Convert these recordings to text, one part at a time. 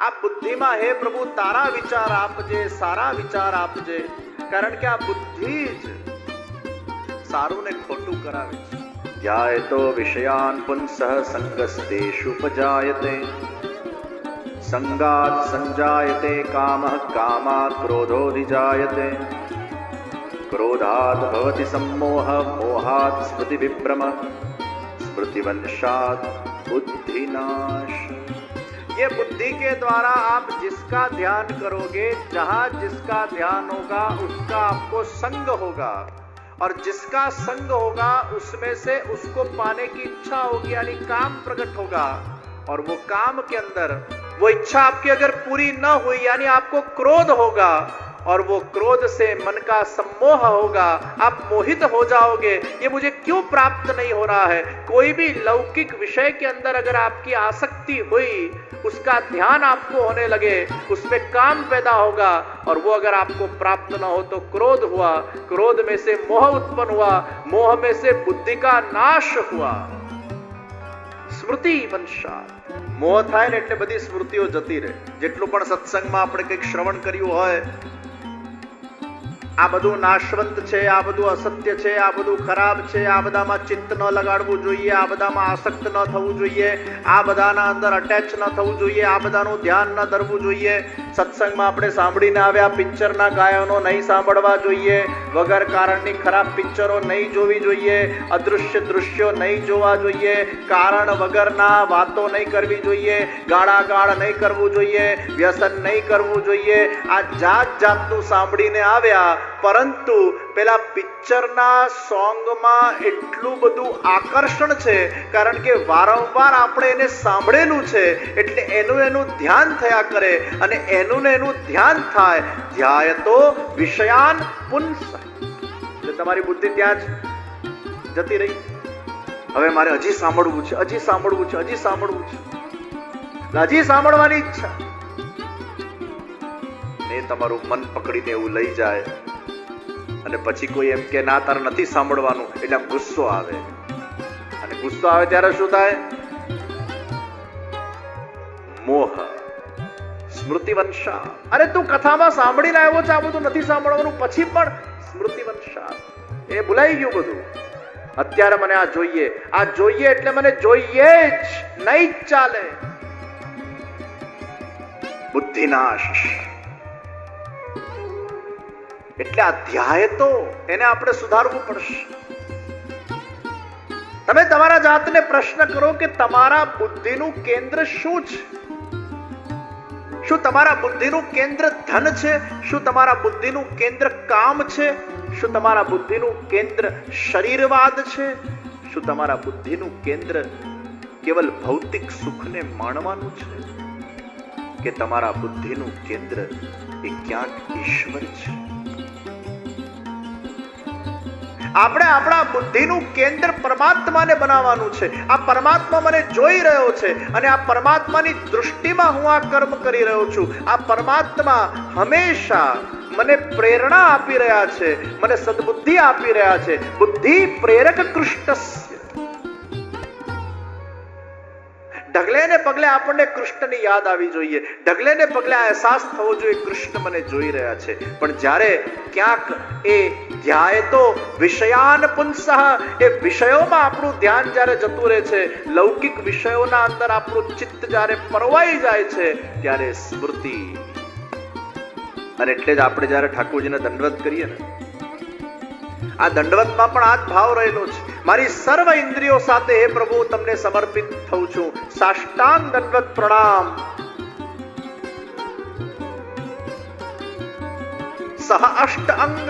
આ બુદ્ધિમાં હે પ્રભુ તારા વિચાર આપજે, સારા વિચાર આપજે, કારણ કે આ બુદ્ધિ જ સારું ને ખોટું કરાવે છે. ધ્યાયતો વિષયાન પુંસઃ સંગસ્તેષુપજાયતે, સંગાત સંજાયતે કામઃ, કામાત ક્રોધોધિજાયતે, क्रोधात् भवति सम्मोह, मोहात् स्मृति विभ्रम, स्मृतिवंशात् बुद्धिनाश. ये बुद्धि के द्वारा आप जिसका ध्यान करोगे, जहां जिसका ध्यान होगा उसका आपको संग होगा, और जिसका संग होगा उसमें से उसको पाने की इच्छा होगी, यानी काम प्रकट होगा. और वो काम के अंदर वो इच्छा आपकी अगर पूरी न हुई, यानी आपको क्रोध होगा, और वो क्रोध से मन का सम्मोह होगा, आप मोहित हो जाओगे. ये मुझे क्यों प्राप्त नहीं हो रहा है. कोई भी लौकिक विषय के अंदर अगर आपकी आसक्ति हुई, उसका ध्यान आपको होने लगे, उसमें काम पैदा होगा, और वो अगर आपको प्राप्त न हो तो क्रोध हुआ, क्रोध में से मोह उत्पन्न हुआ, मोह में से बुद्धि का नाश हुआ. स्मृति वंशा. मोह થાય ને એટલે બધી સ્મૃતિઓ જતી રહે. જેટલું પણ સત્સંગમાં આપણે કંઈક શ્રવણ કર્યું હોય, આ બધું નાશવંત છે, આ બધું અસત્ય છે, આ બધું ખરાબ છે, આ બધામાં ચિત્ત ન લગાડવું જોઈએ, આ બધામાં આસક્ત ન થવું જોઈએ, આ બધાના અંદર અટેચ ન થવું જોઈએ, આ બધાનું ધ્યાન ન ધરવું જોઈએ. સત્સંગમાં આપણે સાંભળીને આવ્યા પિક્ચરના ગાયનો નહીં સાંભળવા જોઈએ, વગર કારણની ખરાબ પિક્ચરો નહીં જોવી જોઈએ, અદૃશ્ય દૃશ્યો નહીં જોવા જોઈએ, કારણ વગરના વાતો નહીં કરવી જોઈએ, ગાળાગાળ નહીં કરવું જોઈએ, વ્યસન નહીં કરવું જોઈએ. આ જાત જાતનું સાંભળીને આવ્યા, પરંતુ પેલા પિક્ચરના સોંગમાં એટલું બધું આકર્ષણ છે, કારણ કે વારંવાર આપણે એને સાંભળેલું છે, એટલે એનું ધ્યાન થયા કરે, અને એનું ધ્યાન થાય. ધ્યાયતો વિષયાન પુંસ. એટલે તમારી બુદ્ધિ ત્યાં જ જતી રહી. હવે મારે હજી સાંભળવું છે, હજી સાંભળવું છે, હજી સાંભળવું છે, હજી સાંભળવાની ઈચ્છા. ને તમારું મન પકડીને એવું લઈ જાય, અને પછી કોઈ એમ કે ના તારે નથી સાંભળવાનું, એટલે આમ ગુસ્સો આવે, અને ગુસ્સો આવે ત્યારે શું થાય? મોહ. સ્મૃતિવંશા. અરે તું કથામાં સાંભળીને આવ્યો છે, આ બધું નથી સાંભળવાનું, પછી પણ સ્મૃતિવંશા. એ ભૂલાઈ ગયું બધું. અત્યારે મને આ જોઈએ, આ જોઈએ એટલે મને જોઈએ જ, નહીં જ ચાલે. બુદ્ધિનાશ. એટલે અધ્યાય તો એને આપણે સુધારવું પડશે. તમે તમારા જાતને પ્રશ્ન કરો કે તમારા બુદ્ધિનું કેન્દ્ર શું છે? શું તમારા બુદ્ધિનું કેન્દ્ર ધન છે? શું તમારા બુદ્ધિનું કેન્દ્ર કામ છે? શું તમારા બુદ્ધિનું કેન્દ્ર શરીરવાદ છે? શું તમારા બુદ્ધિનું કેન્દ્ર કેવલ ભૌતિક સુખને માણવાનું છે? કે તમારા બુદ્ધિનું કેન્દ્ર એ ક્યાંક ઈશ્વર છે? આપણે આપણા બુદ્ધિનું કેન્દ્ર પરમાત્માને બનાવવાનું છે. આ પરમાત્મા મને જોઈ રહ્યો છે, અને આ પરમાત્માની દૃષ્ટિમાં હું આ કર્મ કરી રહ્યો છું. આ પરમાત્મા હંમેશા મને પ્રેરણા આપી રહ્યા છે, મને સદબુદ્ધિ આપી રહ્યા છે. બુદ્ધિ પ્રેરક કૃષ્ણસ્ય. ઢગલે ને પગલે આપણને કૃષ્ણની યાદ આવી જોઈએ, ઢગલે ને પગલે આ અહેસાસ થવો જોઈએ કૃષ્ણ મને જોઈ રહ્યા છે. પણ જ્યારે ક્યાંક એ ધ્યાયતો વિષયાન પુંસઃ, એ વિષયોમાં આપણું ધ્યાન જ્યારે જતું રહે છે, લૌકિક વિષયોના અંદર આપણું ચિત્ત જ્યારે પરવાઈ જાય છે, ત્યારે સ્મૃતિ. અને એટલે જ આપણે જ્યારે ઠાકોરજીને દંડવત કરીએ ને, આ દંડવતમાં પણ આ જ ભાવ રહેલો છે. મારી સર્વ ઇન્દ્રિયો સાથે હે પ્રભુ તમને સમર્પિત થઉં છું. સાષ્ટાંગ દંડવત પ્રણામ. सह अष्ट अंग,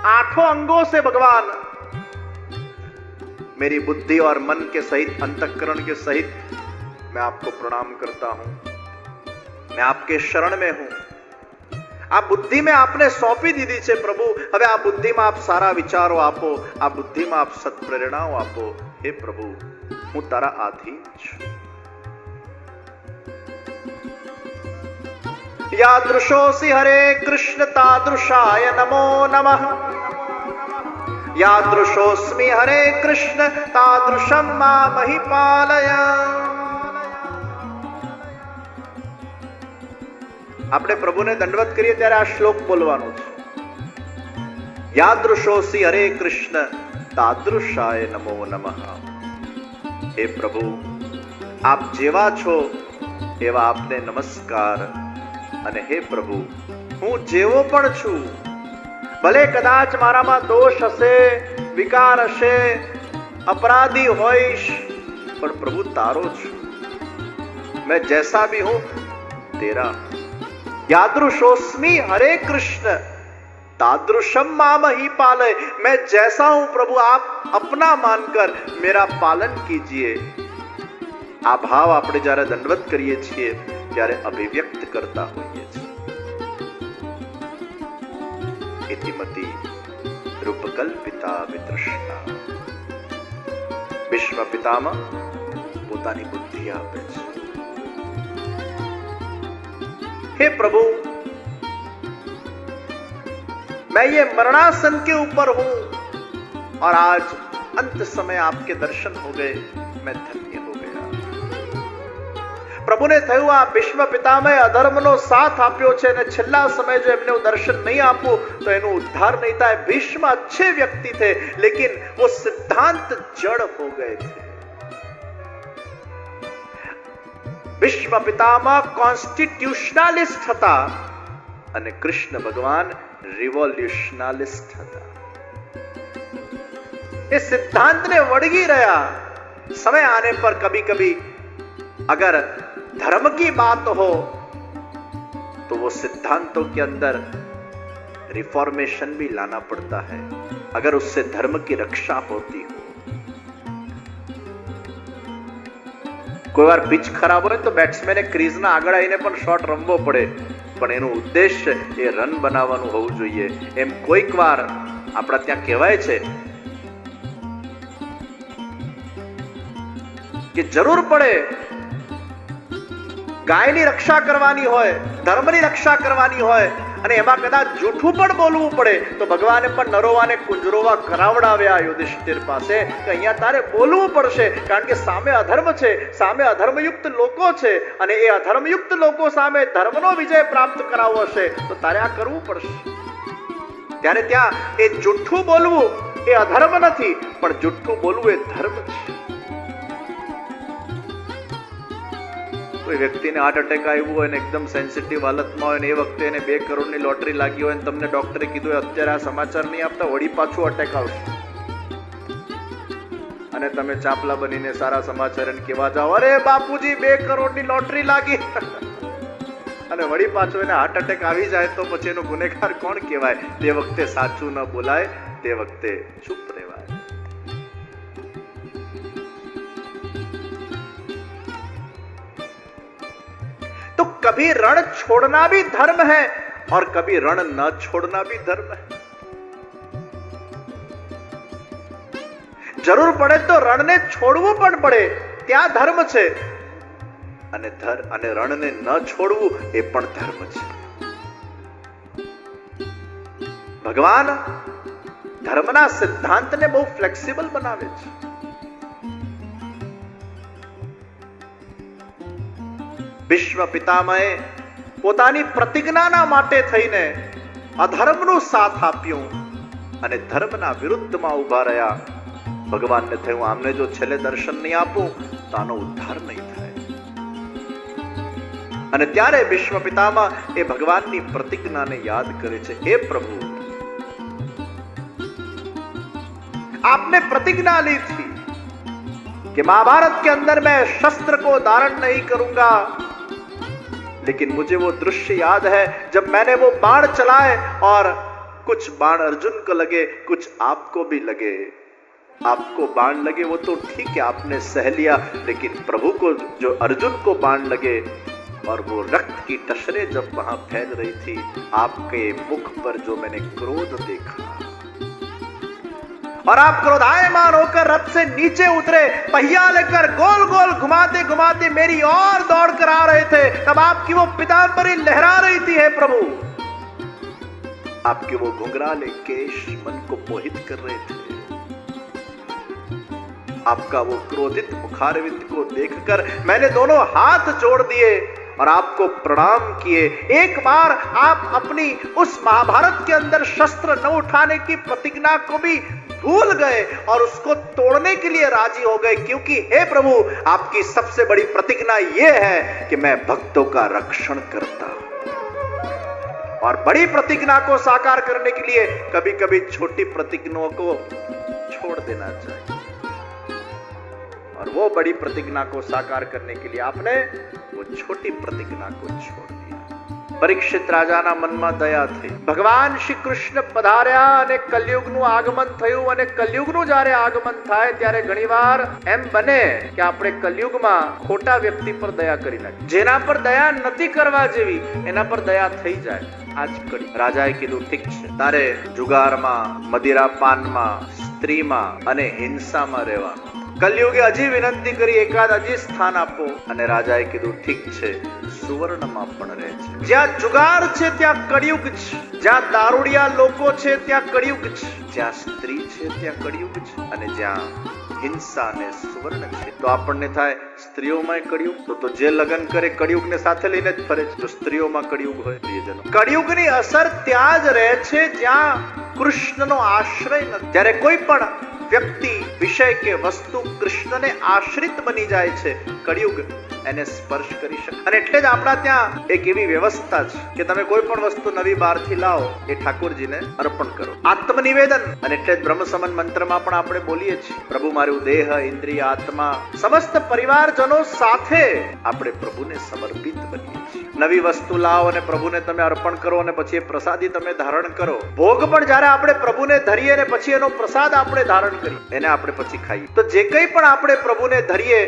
आठों अंगों से भगवान मेरी बुद्धि और मन के सहित, अंतःकरण के सहित मैं आपको प्रणाम करता हूं. मैं आपके शरण में हूं. આ બુદ્ધિ મેં આપને સોંપી દીધી છે પ્રભુ. હવે આ બુદ્ધિમાં આપ સારા વિચારો આપો, આ બુદ્ધિમાં આપ સત્પ્રેરણાઓ આપો. હે પ્રભુ, હું તારા આધીન છું. यादृशोऽसि हरे कृष्ण तादृशाय नमो नमः. यादृशोऽस्मि हरे कृष्ण तादृशं मामहि पालय. આપણે પ્રભુને દંડવત કરીએ ત્યારે આ શ્લોક બોલવાનો છે. યાદૃશોસી હરે કૃષ્ણ તાદૃશાય નમો નમઃ. હે પ્રભુ, આપ જેવા છો એવા આપને નમસ્કાર. અને હે પ્રભુ, હું જેવો પણ છું, ભલે કદાચ મારામાં દોષ હશે, વિકાર હશે, અપરાધી હોઈશ, પણ પ્રભુ તારો છું. मैं जैसा भी हूं तेरा. यादृशोस्मि हरे कृष्ण तादृशम माम ही पालय. मैं जैसा हूं प्रभु, आप अपना मानकर मेरा पालन कीजिए. આ ભાવ આપણે જ્યારે દંડવત કરીએ છીએ ત્યારે અભિવ્યક્ત કરતા હોઈએ છીએ. ઇતિમતિ રૂપકલ્પિતા વિતૃષ્ણા. વિશ્વ પિતામાં પોતાની બુદ્ધિ આપે છે. हे प्रभु, मैं ये मरणासन के ऊपर हूं और आज अंत समय आपके दर्शन हो गए, मैं धन्य हो गया. પ્રભુને થયું આ ભીષ્મ પિતામહે અધર્મનો સાથ આપ્યો છે અને છેલ્લા સમય જો એમને દર્શન નહીં આપું તો એનો ઉદ્ધાર નહીં થાય. ભીષ્મ अच्छे व्यक्ति थे लेकिन वो सिद्धांत जड़ हो गए थे. ભીષ્મ પિતામહ કોન્સ્ટિટ્યુશનલિસ્ટ હતા અને કૃષ્ણ ભગવાન રિવોલ્યુશનલિસ્ટ હતા. એ સિદ્ધાંતને વળગી રહ્યા. समय आने पर कभी कभी अगर धर्म की बात हो तो वो सिद्धांतों के अंदर रिफॉर्मेशन भी लाना पड़ता है, अगर उससे धर्म की रक्षा होती हो. કોઈ વાર પિચ ખરાબ હોય તો બેટ્સમેને ક્રીઝના આગળ આવીને પણ શોટ રમવો પડે, પણ એનું ઉદ્દેશ્ય એ રન બનાવવાનું હોવું જોઈએ. એમ કોઈક વાર આપણા ત્યાં કહેવાય છે કે જરૂર પડે ગાયની રક્ષા કરવાની હોય, ધર્મની રક્ષા કરવાની હોય અને એમાં કદાચ જૂઠું પણ બોલવું પડે તો ભગવાને પણ નરોવાને કુંજરોવા કરાવડાવ્યા યુધિષ્ઠિર પાસે કે અહીંયા તારે બોલવું પડશે, કારણ કે સામે અધર્મ છે, સામે અધર્મયુક્ત લોકો છે અને એ અધર્મયુક્ત લોકો સામે ધર્મનો વિજય પ્રાપ્ત કરાવવો હશે તો તારે આ કરવું પડશે. ત્યારે ત્યાં એ જૂઠું બોલવું એ અધર્મ નથી, પણ જૂઠું બોલવું એ ધર્મ છે. કોઈ વ્યક્તિને હાર્ટ એટેક આવ્યું હોય ને એકદમ સેન્સિટિવ હાલતમાં હોય ને એ વખતે એને 2 કરોડની લોટરી લાગી હોય ને તમને ડોક્ટરે કીધું હોય અત્યારે આ સમાચાર નહીં આપતા, વળી પાછું અટેક આવશે અને તમે ચાપલા બનીને સારા સમાચાર એને કહેવા જાઓ, અરે બાપુજી 2 કરોડની લોટરી લાગી અને વળી પાછું એને હાર્ટ એટેક આવી જાય તો પછી એનો ગુનેગાર કોણ કહેવાય? તે વખતે સાચું ન બોલાય, તે વખતે ચૂપ રહેવાય. तो कभी रण छोड़ना भी धर्म है और कभी रण न छोड़ना भी धर्म है. જરૂર પડે તો રણને છોડવું પણ પડે, ત્યાં ધર્મ છે, અને રણને ન છોડવું એ પણ ધર્મ છે. ભગવાન ધર્મના સિદ્ધાંતને બહુ ફ્લેક્સિબલ બનાવે છે. ભીષ્મ પિતામહે પોતાની પ્રતિજ્ઞાના માટે થઈને અધર્મનો સાથ આપ્યો અને ધર્મના વિરુદ્ધમાં ઉભા રહ્યા. ભગવાનને થયું આમને જો છેલ્લે દર્શન નહીં આપું તો આનો ઉદ્ધાર નહીં થાય. અને ત્યારે ભીષ્મ પિતામહ એ ભગવાનની પ્રતિજ્ઞાને યાદ કરે છે. હે પ્રભુ, आपने प्रतिज्ञा ली थी कि महाभारत के अंदर मैं शस्त्र को धारण नहीं करूंगा, लेकिन मुझे वो दृश्य याद है जब मैंने वो बाण चलाए और कुछ बाण अर्जुन को लगे, कुछ आपको भी लगे. आपको बाण लगे वो तो ठीक है, आपने सह लिया, लेकिन प्रभु को जो अर्जुन को बाण लगे और वो रक्त की टसरें जब वहां फैल रही थी, आपके मुख पर जो मैंने क्रोध देखा और आप क्रोधायमान होकर रथ से नीचे उतरे, पहिया लेकर गोल गोल घुमाते घुमाते मेरी ओर दौड़ कर आ रहे थे, तब आपकी वो पीतांबरी लहरा रही थी. हे प्रभु, आपके वो घुंघराले केश मन को मोहित कर रहे थे. आपका वो क्रोधित मुखारविंद को देखकर मैंने दोनों हाथ जोड़ दिए और आपको प्रणाम किए। एक बार आप अपनी उस महाभारत के अंदर शस्त्र न उठाने की प्रतिज्ञा को भी भूल गए और उसको तोड़ने के लिए राजी हो गए, क्योंकि हे प्रभु, आपकी सबसे बड़ी प्रतिज्ञा यह है कि मैं भक्तों का रक्षण करता हूं। और बड़ी प्रतिज्ञा को साकार करने के लिए कभी कभी छोटी प्रतिज्ञाओं को छोड़ देना चाहिए, और वो बड़ी प्रतिज्ञा को साकार करने के लिए आपने वो छोटी प्रतिज्ञा को छोड़ दिया। परीक्षित રાજાના મનમાં દયા થઈ। ભગવાન શ્રી કૃષ્ણ પધાર્યા અને કલયુગનું આગમન થયું, અને કલયુગનું જ્યારે આગમન થાય ત્યારે ઘણીવાર એમ બને કે આપણે કલયુગમાં ખોટા વ્યક્તિ પર દયા કરી નાખી, જેના પર દયા નથી કરવા જેવી એના પર દયા થઈ જાય। આજ કરી રાજાએ કીધું, ઠીક છે, તારે જુગારમાં, મદિરાપાનમાં, સ્ત્રીમાં અને હિંસામાં રહેવાનું। કલયુગે હજી વિનંતી કરી, એકાદ હજી સ્થાન આપો, અને રાજાએ કીધું, ઠીક છે, સુવર્ણમાં પણ રહે છે। જ્યાં જુગાર છે ત્યાં કળિયુગ છે, જ્યાં દારૂડિયા લોકો છે ત્યાં કળિયુગ છે, જ્યાં સ્ત્રી છે ત્યાં કળિયુગ છે, અને જ્યાં હિંસા અને સુવર્ણ છે। તો આપણને થાય સ્ત્રીઓમાં કળિયુગ, તો જે લગ્ન કરે કળિયુગને સાથે લઈને જ ફરે છે। જો સ્ત્રીઓમાં કળિયુગ હોય, પ્રિયજનો, કળિયુગની અસર ત્યાં જ રહે છે જ્યાં કૃષ્ણનો આશ્રય નથી। જ્યારે કોઈ પણ વ્યક્તિ, વિષય કે વસ્તુ કૃષ્ણને આશ્રિત બની જાય છે, કળિયુગ એને સ્પર્શ કરી શકે। અને એટલે જ આપણા ત્યાં એક એવી વ્યવસ્થા છે કે તમે કોઈ પણ વસ્તુ નવી બહારથી લાવો, એ ઠાકોરજીને અર્પણ કરો, આત્મનિવેદન। અને એટલે જ બ્રહ્મ સમન મંત્રમાં પણ આપણે બોલીએ છીએ, પ્રભુ મારું દેહ, ઇન્દ્રિય, આત્મા, સમસ્ત પરિવારજનો સાથે આપણે પ્રભુને સમર્પિત બનીએ છીએ। નવી વસ્તુ લાવો અને પ્રભુને તમે અર્પણ કરો, અને પછી એ પ્રસાદી તમે ધારણ કરો। ભોગ પણ જ્યારે આપણે પ્રભુને ધરીએ અને પછી એનો પ્રસાદ આપણે ધારણ કરીએ, એને આપણે પછી ખાઈએ, તો જે કંઈ પણ આપણે પ્રભુને ધરીએ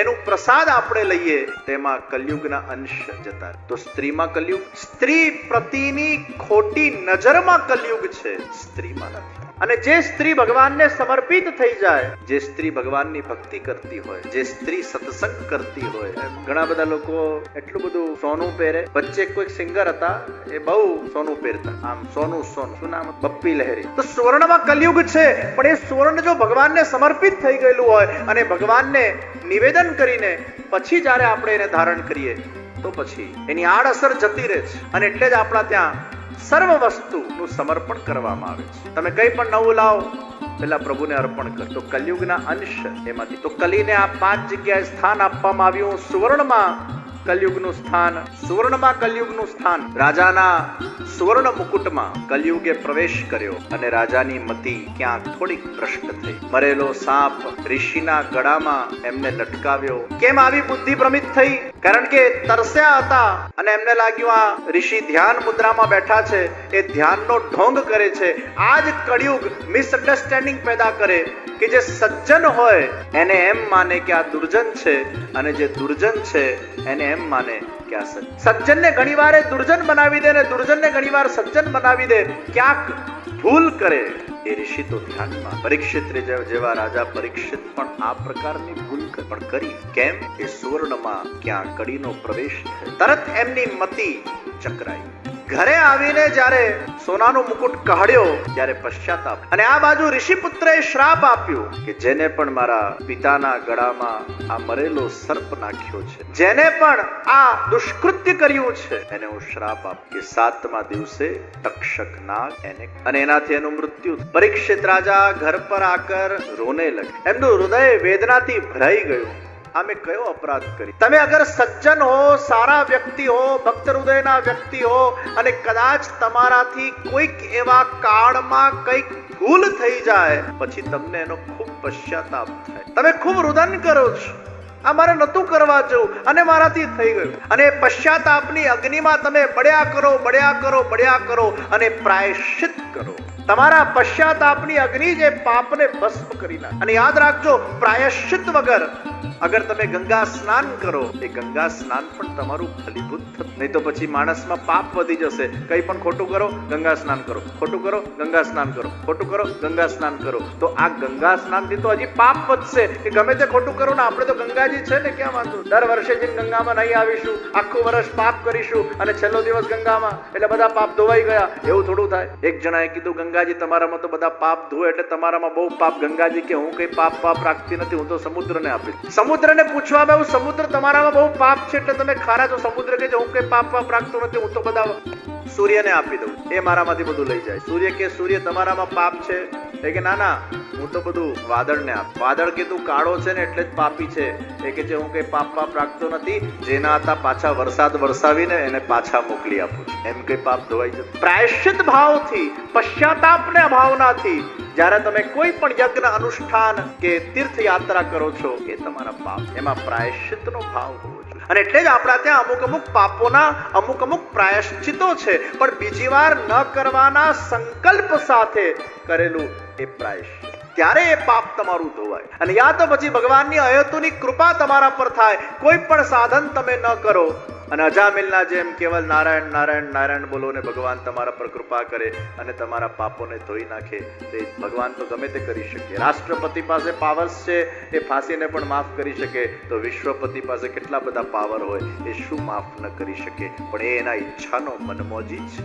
એનું પ્રસાદ આપણે લઈએ, તેમાં કલયુગના અંશ જતા। તો સ્ત્રીમાં કલયુગ, સ્ત્રી પ્રતિની ખોટી નજરમાં કલયુગ છે, સ્ત્રીમાં નથી। અને જે સ્ત્રી ભગવાનને સમર્પિત થઈ જાય, જે સ્ત્રી ભગવાનની ભક્તિ કરતી હોય, જે સ્ત્રી સત્સંગ કરતી હોય, ઘણા બધા લોકો એટલું બધું સોનું પહેરે। વચ્ચે કોઈક સિંગર હતા, એ બહુ સોનું પહેરતા, આમ સોનું સોનું, શું નામ, બપ્પી લહેરી। તો સુવર્ણમાં કલયુગ છે, પણ એ સુવર્ણ જો ભગવાનને સમર્પિત થઈ ગયેલું હોય અને ભગવાનને નિવેદન કરીને પછી જ્યારે આપણે એને ધારણ કરીએ, તો પછી એની આડઅસર જતી રહે છે। અને એટલે જ આપણા ત્યાં સર્વ વસ્તુનું સમર્પણ કરવામાં આવે છે। તમે કંઈ પણ નવું લાવો, પેલા પ્રભુને અર્પણ કરો, તો કલયુગના અંશ એમાંથી। તો કલીને આ 5 જગ્યાએ સ્થાન આપવામાં આવ્યું। સુવર્ણમાં કલયુગનું સ્થાન, સુવર્ણમાં કલયુગનું સ્થાન, રાજાના સુવર્ણ મુકુટમાં કલયુગે પ્રવેશ કર્યો, અને રાજાની મતિ ક્યાંક થોડીક ભ્રષ્ટ થઈ। મરેલો સાપ ઋષિના ગળામાં એમને લટકાવ્યો। કેમ આવી બુદ્ધિ ભ્રમિત થઈ? કારણ કે તરસ્યા હતા અને એમને લાગ્યું આ ઋષિ ધ્યાન મુદ્રામાં બેઠા છે, એ ધ્યાનનો ઢોંગ કરે છે। આ જ કળિયુગ મિસઅન્ડરસ્ટેન્ડિંગ પેદા કરે કે જે સજ્જન હોય એને એમ માને કે આ દુર્જન છે, અને જે દુર્જન છે એને એમ માને કે આ સજ્જનને ઘણીવાર દુર્જન બનાવી દે, ને દુર્જનને ઘણીવાર સજ્જન બનાવી દે। ક્યાંક ભૂલ કરે એ ઋષિ તો ધ્યાનમાં, પરીક્ષિત જેવા રાજા પરીક્ષિત પણ આ પ્રકારની ભૂલ પણ કરી। કેમ? એ સુવર્ણમાં ક્યાં કડીનો પ્રવેશ થયો, તરત એમની મતિ ચક્રાઈ। ઘરે આવીને જ્યારે સોનાનું મુકુટ કાઢ્યો ત્યારે પશ્ચાતાપ, અને આ બાજુ ઋષિપુત્રએ શ્રાપ આપ્યો કે જેને પણ મારા પિતાના ગળામાં આ મરેલો સર્પ નાખ્યો છે, જેને પણ આ દુષ્કૃત્ય કર્યું છે, એને હું શ્રાપ આપ કે 7મા દિવસે તક્ષક નાગ એને, અને એનાથી એનું મૃત્યુ। પરીક્ષિત રાજા ઘર પર આકર રોને લગે, એમનું હૃદય વેદનાથી ભરાઈ ગયું। અમે કયો અપરાધ કરી? તમે અગર સજ્જન હો, સારા વ્યક્તિ હો, ભક્ત હૃદયના વ્યક્તિ હો, અને કદાચ તમારાથી કોઈક એવા કાળમાં કંઈક ભૂલ થઈ જાય, પછી તમને એનો ખૂબ પશ્ચાતાપ થાય, તમે ખૂબ રુદન કરો છો, આ મારે નતું કરવા જવું અને મારાથી થઈ ગયું, અને પશ્ચાતાપની અગ્નિમાં તમે બળ્યા કરો, બળ્યા કરો, બળ્યા કરો, અને પ્રાયશ્ચિત કરો। તમારા પશ્ચાતાપની અગ્નિ જે પાપને ભસ્મ કરી નાખે। અને યાદ રાખજો, પ્રાયશ્ચિત વગર અગર તમે ગંગા સ્નાન કરો, એ ગંગા સ્નાન પણ તમારું ફલીભૂત થતું નહીં, તો પછી માણસમાં પાપ વધી જશે। કંઈ પણ ખોટું કરો, ગંગા સ્નાન કરો, ખોટું કરો, ગંગા સ્નાન કરો, ખોટું કરો, ગંગા સ્નાન કરો, તો આ ગંગા સ્નાનથી તો હજી પાપ વધશે કે ગમે તે ખોટું કરો ને, આપણે તો ગંગાજી છે ને, ક્યાં વાંધો? દર વર્ષે જઈને ગંગામાં નહીં આવીશું, આખું વર્ષ પાપ કરીશું, અને છેલ્લો દિવસ ગંગામાં, એટલે બધા પાપ ધોવાઈ ગયા, એવું થોડું થાય? એક જણાએ કીધું, ગંગાજી તમારામાં તો બધા પાપ ધોવે એટલે તમારામાં બહુ પાપ. ગંગાજી કે હું કઈ પાપ રાખતી નથી, હું તો સમુદ્રને આપી. સમુદ્રને પૂછવામાં આવ્યું સમુદ્ર તમારામાં બહુ પાપ છે એટલે તમે ખારા છો. સમુદ્ર કે હું કઈ પાપ રાખતો નથી, હું તો બધા સૂર્યને આપી દઉં, એ મારામાંથી બધું લઈ જાય. સૂર્ય કે સૂર્ય તમારામાં પાપ છે? એ કે ના ના, હું તો બધું વાદળને આપ. વાદળ કે તું કાળો છે ને એટલે જ પાપી છે. એ કે છે હું કઈ પાપ રાખતો નથી, જેના હતા પાછા વરસાદ વરસાવીને એને પાછા મોકલી આપું છું. એમ કઈ પાપ ધોવાઈ જતું. પ્રાયશ્ચિત ભાવથી, પશ્ચાતાપને ભાવનાથી જ્યારે તમે કોઈ પણ યજ્ઞ અનુષ્ઠાન કે તીર્થયાત્રા કરો છો એ તમારા પાપ, એમાં પ્રાયશ્ચિતનો ભાવ હોવો જોઈએ. અને એટલે જ આપણા ત્યાં અમુક પાપોના અમુક પ્રાયશ્ચિતો છે, પણ બીજી વાર ન કરવાના સંકલ્પ સાથે કરેલું એ પ્રાયશ્ચિત, ત્યારે એ પાપ તમારું ધોવાય. અને યા તો પછી ભગવાનની અહેતુની કૃપા તમારા પર થાય. કોઈ પણ સાધન તમે ન કરો અને અજામિલના જેમ કેવલ નારાયણ નારાયણ નારાયણ બોલો ને ભગવાન તમારા પર કૃપા કરે અને તમારા પાપોને ધોઈ નાખે. તે ભગવાન તો ગમે તે કરી શકે. રાષ્ટ્રપતિ પાસે પાવર્સ છે, એ ફાંસીને પણ માફ કરી શકે, તો વિશ્વપતિ પાસે કેટલા બધા પાવર હોય, એ શું માફ ન કરી શકે? પણ એ એના ઈચ્છાનો મનમોજી છે.